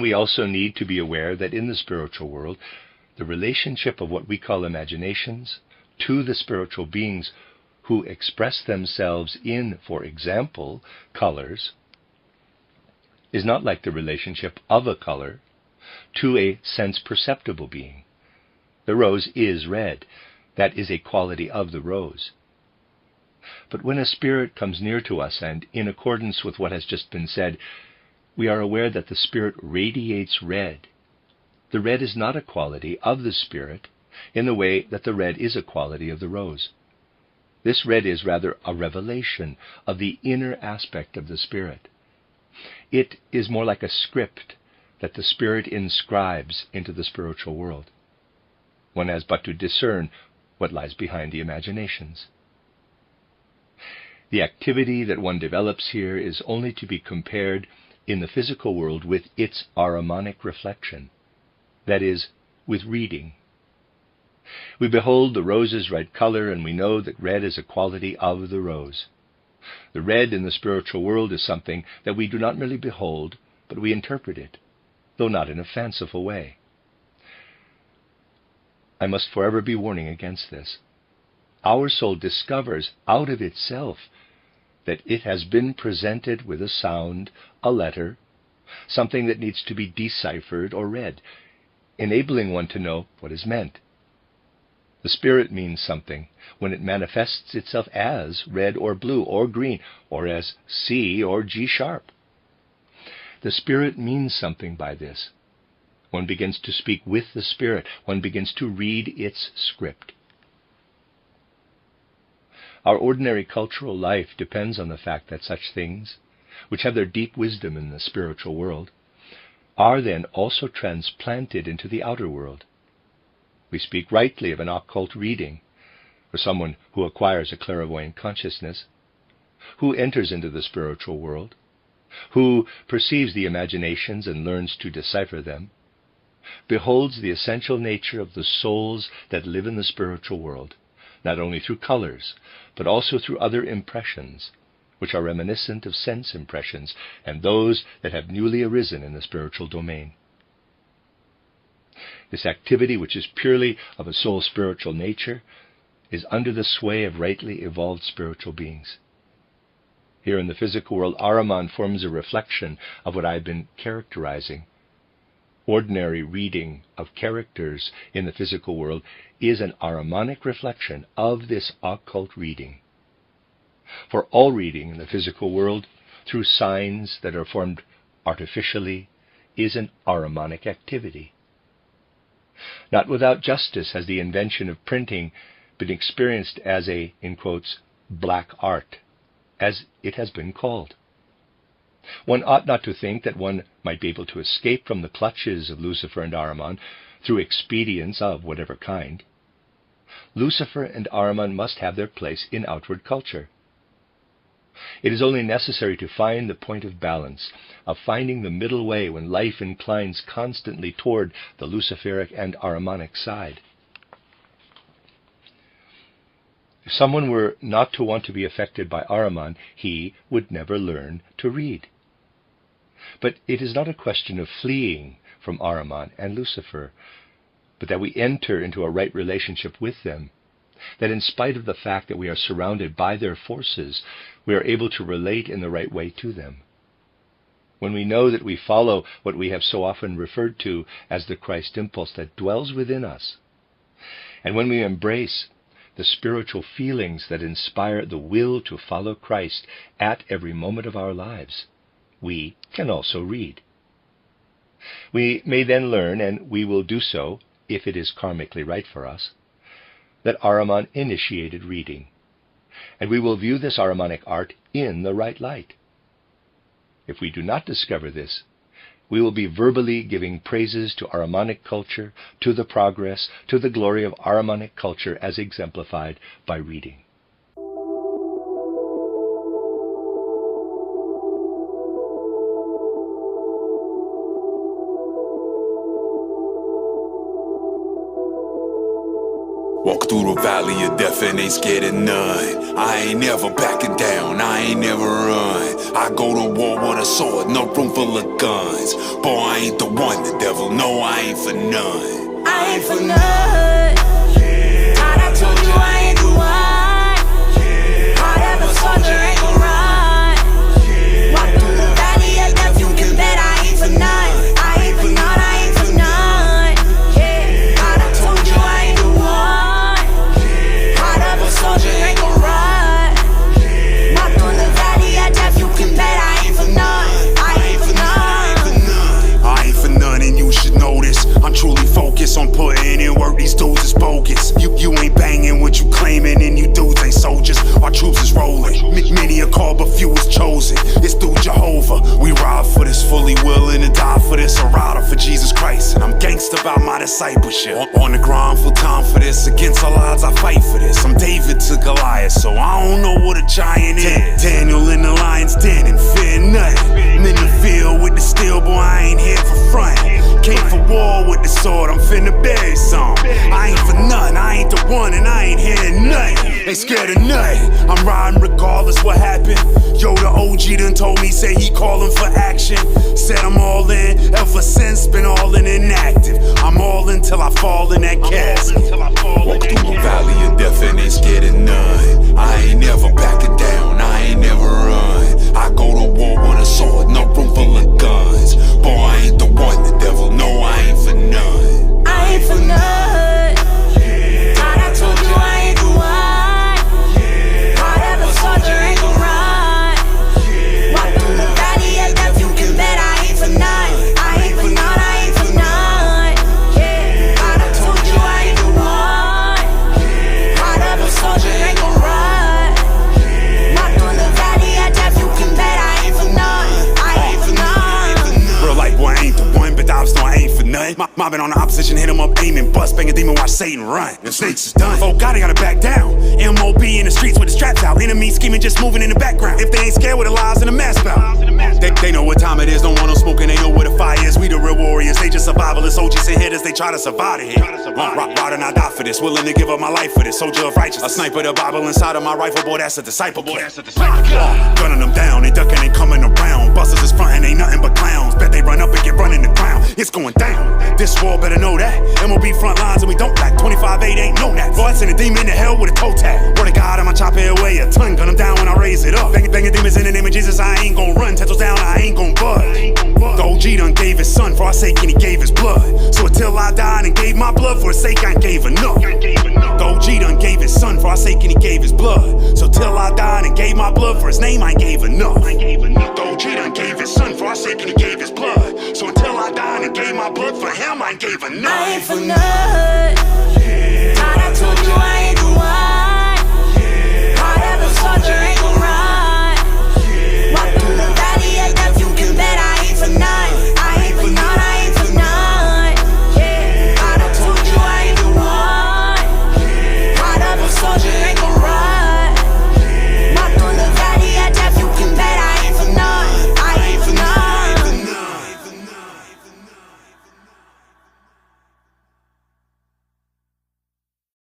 We also need to be aware that in the spiritual world, the relationship of what we call imaginations to the spiritual beings who express themselves in, for example, colors, is not like the relationship of a color to a sense-perceptible being. The rose is red. That is a quality of the rose. But when a spirit comes near to us, and in accordance with what has just been said, we are aware that the spirit radiates red, the red is not a quality of the spirit in the way that the red is a quality of the rose. This red is rather a revelation of the inner aspect of the spirit. It is more like a script that the spirit inscribes into the spiritual world. One has but to discern what lies behind the imaginations. The activity that one develops here is only to be compared in the physical world with its aramonic reflection, that is, with reading. We behold the rose's red color, and we know that red is a quality of the rose. The red in the spiritual world is something that we do not merely behold, but we interpret it, though not in a fanciful way. I must forever be warning against this. Our soul discovers out of itself that it has been presented with a sound, a letter, something that needs to be deciphered or read, enabling one to know what is meant. The spirit means something when it manifests itself as red or blue or green, or as C or G sharp. The spirit means something by this. One begins to speak with the spirit. One begins to read its script. Our ordinary cultural life depends on the fact that such things, which have their deep wisdom in the spiritual world, are then also transplanted into the outer world. We speak rightly of an occult reading, for someone who acquires a clairvoyant consciousness, who enters into the spiritual world, who perceives the imaginations and learns to decipher them, beholds the essential nature of the souls that live in the spiritual world, not only through colors, but also through other impressions, which are reminiscent of sense impressions and those that have newly arisen in the spiritual domain. This activity, which is purely of a soul spiritual nature, is under the sway of rightly evolved spiritual beings. Here in the physical world, Ahriman forms a reflection of what I've been characterizing. Ordinary reading of characters in the physical world is an Ahrimanic reflection of this occult reading. For all reading in the physical world, through signs that are formed artificially, is an Ahrimanic activity. Not without justice has the invention of printing been experienced as a, in quotes, black art, as it has been called. One ought not to think that one might be able to escape from the clutches of Lucifer and Ahriman through expedients of whatever kind. Lucifer and Ahriman must have their place in outward culture. It is only necessary to find the point of balance, of finding the middle way when life inclines constantly toward the Luciferic and Ahrimanic side. If someone were not to want to be affected by Ahriman, he would never learn to read. But it is not a question of fleeing from Ahriman and Lucifer, but that we enter into a right relationship with them, that in spite of the fact that we are surrounded by their forces, we are able to relate in the right way to them. When we know that we follow what we have so often referred to as the Christ impulse that dwells within us, and when we embrace the spiritual feelings that inspire the will to follow Christ at every moment of our lives, we can also read. We may then learn, and we will do so if it is karmically right for us, that Ahriman initiated reading, and we will view this Ahrimanic art in the right light. If we do not discover this, we will be verbally giving praises to Ahrimanic culture, to the progress, to the glory of Ahrimanic culture as exemplified by reading. Walk through the valley of death and ain't scared of none. I ain't never backing down, I ain't never run. I go to war with a sword, no room full of guns. Boy, I ain't the one, the devil know I ain't for none. I ain't for none. God, I told you I ain't the one. Heart of a soldier ain't gon' run. Walk through the valley of death, you can bet I ain't for none. I ain't for none, I ain't for none. God, I told you I ain't the one. Heart of a soldier ain't gon' run. Walk through the valley of death, you can bet I ain't for none. I ain't for none. I ain't for none, and you should know this. I'm truly focused on putting in work, these dudes is bogus. You ain't banging what you claiming, and you dudes ain't soldiers. Our troops is rolling, many are called, but few is chosen. It's through Jehovah, we ride for this, fully willing to die for this. A rider for Jesus Christ, and I'm gangsta about my discipleship. On the grind, full time for this, against all odds I fight for this. I'm David to Goliath, so I don't know what a giant is. Daniel in the lion's den and fear nothing. And in the field with the steel, boy, I ain't here for front. Came for war with the sword, I'm finna bury some. I ain't for none, I ain't the one, and I ain't hearing nothing. They scared of nothing, I'm riding regardless what happened. Yo, the OG done told me, say he calling for action. Said I'm all in, ever since been all in inactive. I'm all in till I fall in that casket. Walk through the valley of death and ain't scared of none. I ain't never backing down, I ain't never run. I go to war with a sword, no room full of guns. Boy, I ain't the one, the devil know I ain't for none. I ain't for none. God, I told you I ain't the one. Heart of a soldier ain't gon' run. Walk through the valley of death, you can bet I ain't for none. I ain't for none, I ain't for none. God, I told you I ain't the one. Heart of a soldier ain't gon' run. Walk through the valley of death, you can bet I ain't for none. I ain't for none. Real life, boy, I ain't the one, but the ops know I ain't for nothing. Mobbing on the opposition, hit him up, aiming, bust, bang a demon, watch Satan run. Them snakes is done. Oh God, I gotta back down. MOB in the streets with the straps out. Enemy scheming, just moving in the background. If they ain't scared with the lies and the mask out. They know what time it is, don't want no smoking, they know where the fire is. We the real warriors, they just survivalists. OGs and hitters, they try to survive it here. Rock and I die for this, willing to give up my life for this. Soldier of righteousness, a sniper, the Bible inside of my rifle, boy, that's a disciple. Gunning them down, they ducking, they coming around. Busters is frontin', ain't nothing but clowns. Bet they run up and get run in the ground. It's going down, this war better know that. MOB front lines and we don't lack. 25-8 ain't no that. Boy, I send a demon to hell with a toe tag. Word of God, I'ma chop it away a ton. Gun them down when I raise it up. Banging demons in the name of Jesus, I ain't gon' run. Tattoos down, I ain't gon' budge. The OG done gave his son for our sake and he gave his blood. So until I died and gave my blood for his sake, I ain't gave enough. The OG done gave his son for our sake and he gave his blood. So till I died and gave my blood for his name, I ain't gave enough. The OG done gave his son for our sake and he gave his blood. So until I died and gave my blood for him, I ain't gave enough. I ain't for none. God, I told you I ain't